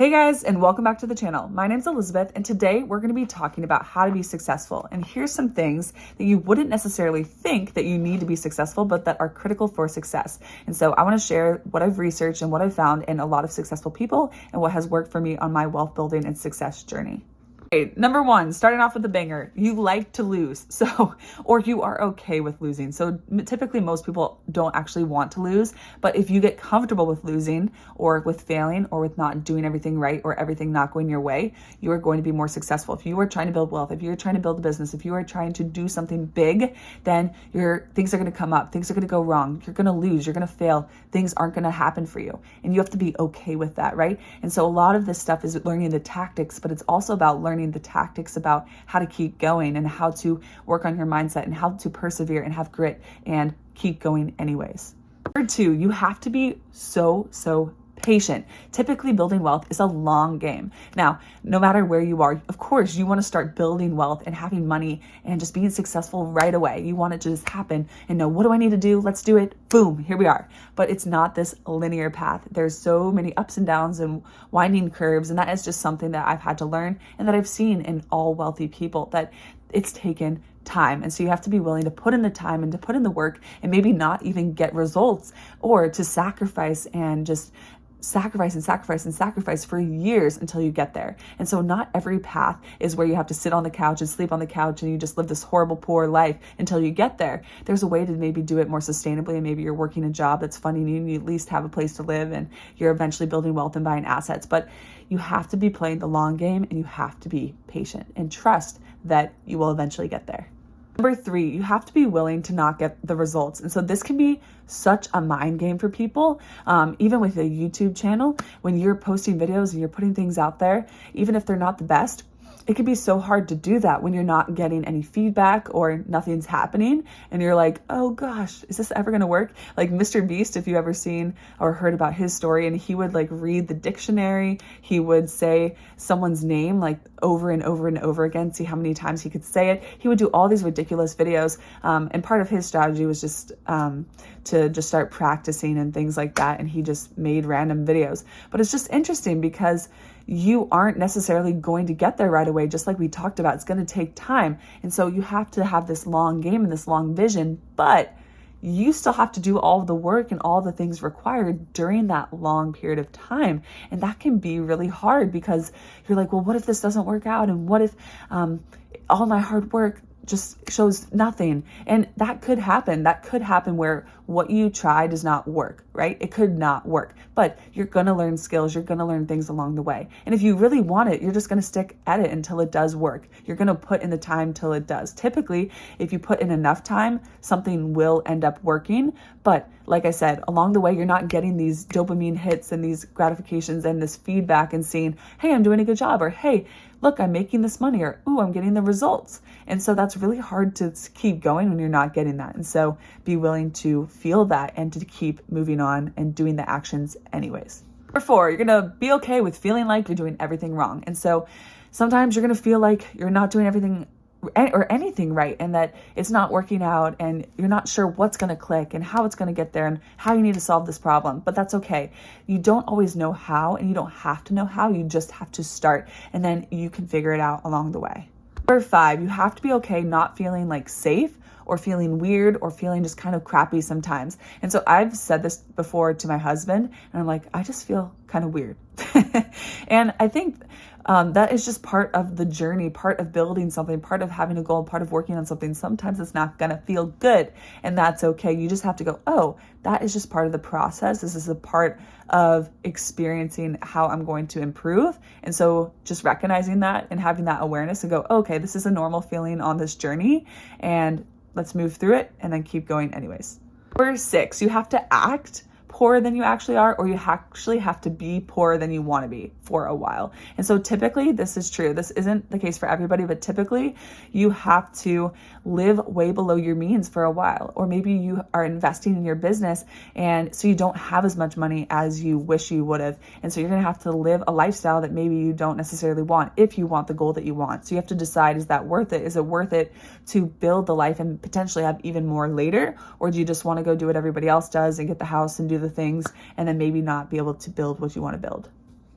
Hey guys, and welcome back to the channel. My name's Elizabeth, and today we're going to be talking about how to be successful. And here's some things that you wouldn't necessarily think that you need to be successful, but that are critical for success. And so I want to share what I've researched and what I've found in a lot of successful people and what has worked for me on my wealth building and success journey. Okay, number one, starting off with the banger, you like to lose. Or you are okay with losing. So typically most people don't actually want to lose, but if you get comfortable with losing or with failing or with not doing everything right or everything not going your way, you are going to be more successful. If you are trying to build wealth, if you're trying to build a business, if you are trying to do something big, then things are going to come up, things are going to go wrong, you're going to lose, you're going to fail, things aren't going to happen for you. And you have to be okay with that, right? And so a lot of this stuff is learning the tactics, but it's also about learning the tactics about how to keep going and how to work on your mindset and how to persevere and have grit and keep going anyways. Number two, you have to be so patient. Typically building wealth is a long game. Now, no matter where you are, of course, you want to start building wealth and having money and just being successful right away. You want it to just happen and know, what do I need to do? Let's do it. Boom, here we are. But it's not this linear path. There's so many ups and downs and winding curves. And that is just something that I've had to learn and that I've seen in all wealthy people, that it's taken time. And so you have to be willing to put in the time and to put in the work and maybe not even get results, or to sacrifice and just sacrifice for years until you get there. And so not every path is where you have to sit on the couch and sleep on the couch and you just live this horrible, poor life until you get there. There's a way to maybe do it more sustainably, and maybe you're working a job that's funding you and you at least have a place to live and you're eventually building wealth and buying assets. But you have to be playing the long game and you have to be patient and trust that you will eventually get there. Number three, you have to be willing to not get the results. And so this can be such a mind game for people, even with a YouTube channel. When you're posting videos and you're putting things out there, even if they're not the best, it can be so hard to do that when you're not getting any feedback or nothing's happening. And you're like, oh gosh, is this ever going to work? Like Mr. Beast, if you ever seen or heard about his story, and he would like read the dictionary, he would say someone's name like over and over and over again, see how many times he could say it. He would do all these ridiculous videos. And part of his strategy was just to just start practicing and things like that. And he just made random videos. But it's just interesting because you aren't necessarily going to get there right away. Just like we talked about, it's going to take time. And so you have to have this long game and this long vision, but you still have to do all the work and all the things required during that long period of time. And that can be really hard because you're like, well, what if this doesn't work out? And what if all my hard work just shows nothing? And that could happen. That could happen where what you try does not work, right? It could not work, but you're going to learn skills. You're going to learn things along the way. And if you really want it, you're just going to stick at it until it does work. You're going to put in the time till it does. Typically, if you put in enough time, something will end up working. But like I said, along the way, you're not getting these dopamine hits and these gratifications and this feedback and seeing, hey, I'm doing a good job, or hey, look, I'm making this money, or ooh, I'm getting the results. And so that's really hard to keep going when you're not getting that. And so be willing to feel that and to keep moving on and doing the actions anyways. Number four, you're going to be okay with feeling like you're doing everything wrong. And so sometimes you're going to feel like you're not doing everything or anything right, and that it's not working out and you're not sure what's going to click and how it's going to get there and how you need to solve this problem. But that's okay. You don't always know how, and you don't have to know how. You just have to start, and then you can figure it out along the way. Number five, you have to be okay not feeling like safe or feeling weird or feeling just kind of crappy sometimes. And so I've said this before to my husband, and I'm like, I just feel kind of weird. And I think that is just part of the journey, part of building something, part of having a goal, part of working on something. Sometimes it's not going to feel good, and that's okay. You just have to go, oh, that is just part of the process. This is a part of experiencing how I'm going to improve. And so just recognizing that and having that awareness and go, okay, this is a normal feeling on this journey, and let's move through it and then keep going anyways. Number six, you have to act poorer than you actually are, or you actually have to be poorer than you want to be for a while. And so typically this is true. This isn't the case for everybody, but typically you have to live way below your means for a while. Or maybe you are investing in your business and so you don't have as much money as you wish you would have. And so you're going to have to live a lifestyle that maybe you don't necessarily want if you want the goal that you want. So you have to decide, is that worth it? Is it worth it to build the life and potentially have even more later? Or do you just want to go do what everybody else does and get the house and do the things and then maybe not be able to build what you want to build?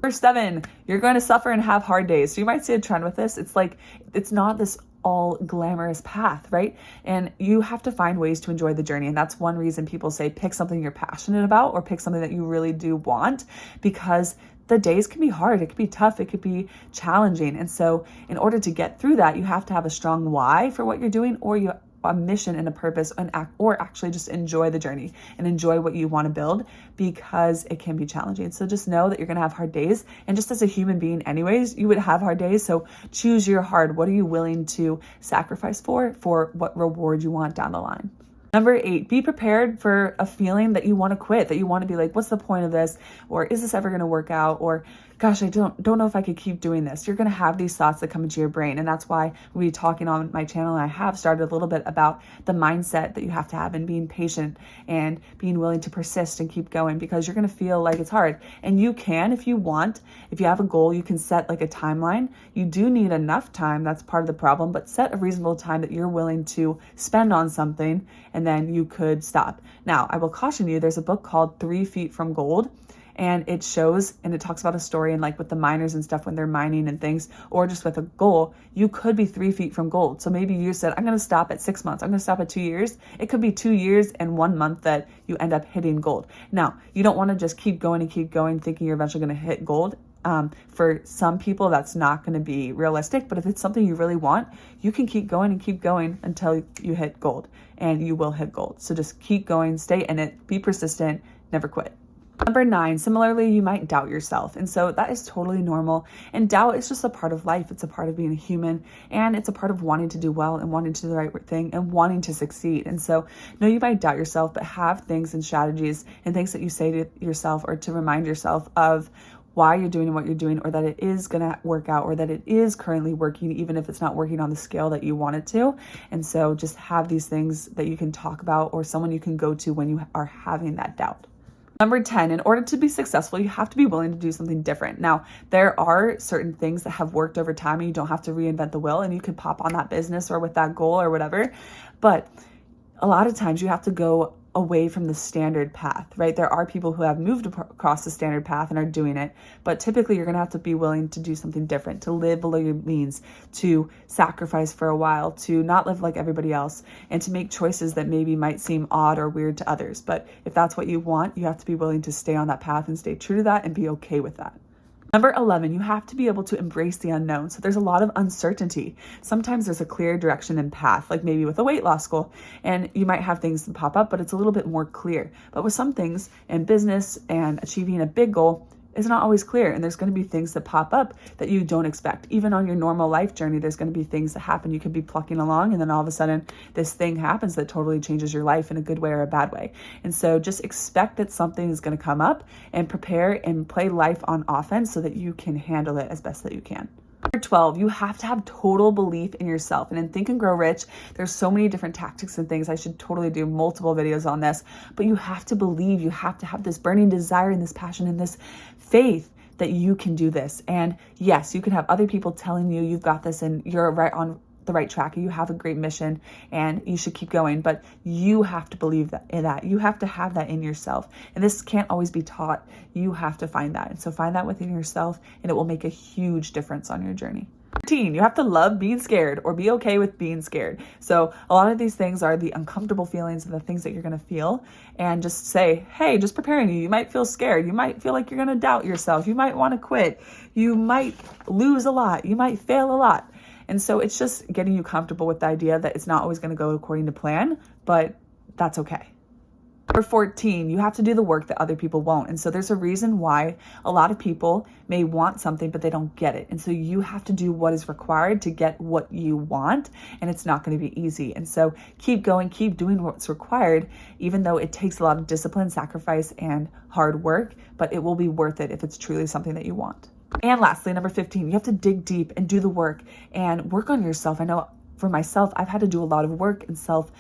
Number 7, you're going to suffer and have hard days. So you might see a trend with this. It's like, it's not this all glamorous path, right? And you have to find ways to enjoy the journey. And that's one reason people say pick something you're passionate about or pick something that you really do want, because the days can be hard. It could be tough. It could be challenging. And so in order to get through that, you have to have a strong why for what you're doing, or a mission and a purpose, or actually just enjoy the journey and enjoy what you want to build, because it can be challenging. So just know that you're going to have hard days, and just as a human being anyways, you would have hard days. So choose your hard. What are you willing to sacrifice for what reward you want down the line? Number 8, be prepared for a feeling that you want to quit, that you want to be like, what's the point of this? Or is this ever going to work out? Or gosh, I don't know if I could keep doing this. You're going to have these thoughts that come into your brain. And that's why we're talking on my channel. I have started a little bit about the mindset that you have to have, and being patient and being willing to persist and keep going, because you're going to feel like it's hard. And you can, if you want, if you have a goal, you can set like a timeline. You do need enough time. That's part of the problem, but set a reasonable time that you're willing to spend on something, and then you could stop. Now, I will caution you, there's a book called 3 Feet from Gold. And it shows, and it talks about a story, and like with the miners and stuff when they're mining and things, or just with a goal, you could be 3 feet from gold. So maybe you said, I'm going to stop at 6 months. I'm going to stop at 2 years. It could be 2 years and 1 month that you end up hitting gold. Now, you don't want to just keep going and keep going thinking you're eventually going to hit gold. For some people, that's not going to be realistic. But if it's something you really want, you can keep going and keep going until you hit gold, and you will hit gold. So just keep going, stay in it, be persistent, never quit. Number 9, similarly, you might doubt yourself. And so that is totally normal. And doubt is just a part of life. It's a part of being a human, and it's a part of wanting to do well and wanting to do the right thing and wanting to succeed. And so, no, you might doubt yourself, but have things and strategies and things that you say to yourself, or to remind yourself of why you're doing what you're doing, or that it is going to work out, or that it is currently working, even if it's not working on the scale that you want it to. And so just have these things that you can talk about, or someone you can go to when you are having that doubt. Number 10, in order to be successful, you have to be willing to do something different. Now, there are certain things that have worked over time, and you don't have to reinvent the wheel, and you could pop on that business or with that goal or whatever. But a lot of times you have to go away from the standard path, right? There are people who have moved across the standard path and are doing it, but typically you're going to have to be willing to do something different, to live below your means, to sacrifice for a while, to not live like everybody else, and to make choices that maybe might seem odd or weird to others. But if that's what you want, you have to be willing to stay on that path and stay true to that and be okay with that. Number 11, you have to be able to embrace the unknown. So there's a lot of uncertainty. Sometimes there's a clear direction and path, like maybe with a weight loss goal, and you might have things pop up, but it's a little bit more clear. But with some things in business and achieving a big goal, it's not always clear, and there's going to be things that pop up that you don't expect. Even on your normal life journey, there's going to be things that happen. You could be plucking along, and then all of a sudden this thing happens that totally changes your life in a good way or a bad way. And so just expect that something is going to come up, and prepare and play life on offense so that you can handle it as best that you can. Number 12, you have to have total belief in yourself. And in Think and Grow Rich, there's so many different tactics and things. I should totally do multiple videos on this, but you have to believe, you have to have this burning desire and this passion and this faith that you can do this. And yes, you can have other people telling you you've got this and you're right on the right track. You have a great mission and you should keep going, but you have to believe that you have to have that in yourself. And this can't always be taught. You have to find that. And so find that within yourself, and it will make a huge difference on your journey. 13, you have to love being scared, or be okay with being scared. So a lot of these things are the uncomfortable feelings and the things that you're going to feel, and just say, hey, just preparing you. You might feel scared. You might feel like you're going to doubt yourself. You might want to quit. You might lose a lot. You might fail a lot. And so it's just getting you comfortable with the idea that it's not always going to go according to plan, but that's okay. Number 14, you have to do the work that other people won't. And so there's a reason why a lot of people may want something, but they don't get it. And so you have to do what is required to get what you want, and it's not going to be easy. And so keep going, keep doing what's required, even though it takes a lot of discipline, sacrifice, and hard work, but it will be worth it if it's truly something that you want. And lastly, number 15, you have to dig deep and do the work and work on yourself. I know for myself, I've had to do a lot of work and self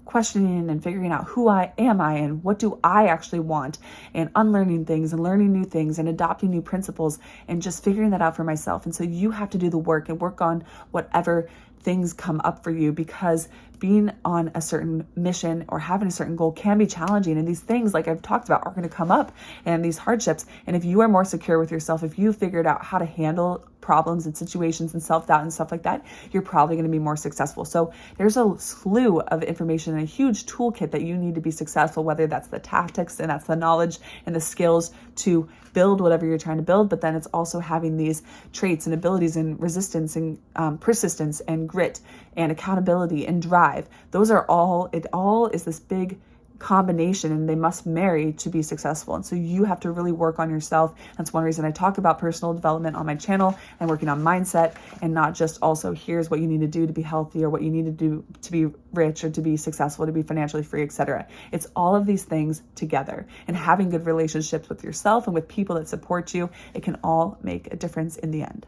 questioning and figuring out who am I and what do I actually want, and unlearning things and learning new things and adopting new principles and just figuring that out for myself. And so you have to do the work and work on whatever things come up for you, because being on a certain mission or having a certain goal can be challenging. And these things, like I've talked about, are going to come up, and these hardships. And if you are more secure with yourself, if you figured out how to handle problems and situations and self-doubt and stuff like that, you're probably going to be more successful. So there's a slew of information and a huge toolkit that you need to be successful, whether that's the tactics and that's the knowledge and the skills to build whatever you're trying to build. But then it's also having these traits and abilities and resistance and persistence and grit and accountability and drive. Those are all, it all is this big combination, and they must marry to be successful. And so you have to really work on yourself. That's one reason I talk about personal development on my channel and working on mindset, and not just also here's what you need to do to be healthy, or what you need to do to be rich, or to be successful, to be financially free, etc. It's all of these things together, and having good relationships with yourself and with people that support you, it can all make a difference in the end.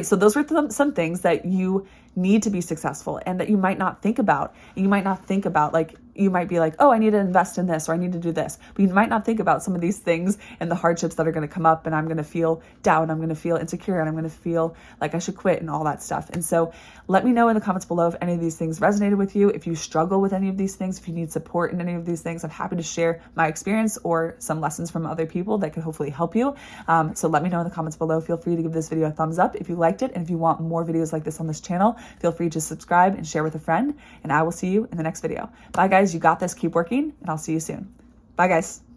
So those were some things that you need to be successful, and that you might not think about. You might not think about, like, you might be like, oh, I need to invest in this, or I need to do this. But you might not think about some of these things and the hardships that are going to come up, and I'm going to feel doubt, I'm going to feel insecure, and I'm going to feel like I should quit and all that stuff. And so let me know in the comments below if any of these things resonated with you, if you struggle with any of these things, if you need support in any of these things. I'm happy to share my experience or some lessons from other people that could hopefully help you. So let me know in the comments below. Feel free to give this video a thumbs up if you liked it. And if you want more videos like this on this channel, feel free to subscribe and share with a friend. And I will see you in the next video. Bye guys, you got this. Keep working, and I'll see you soon. Bye guys.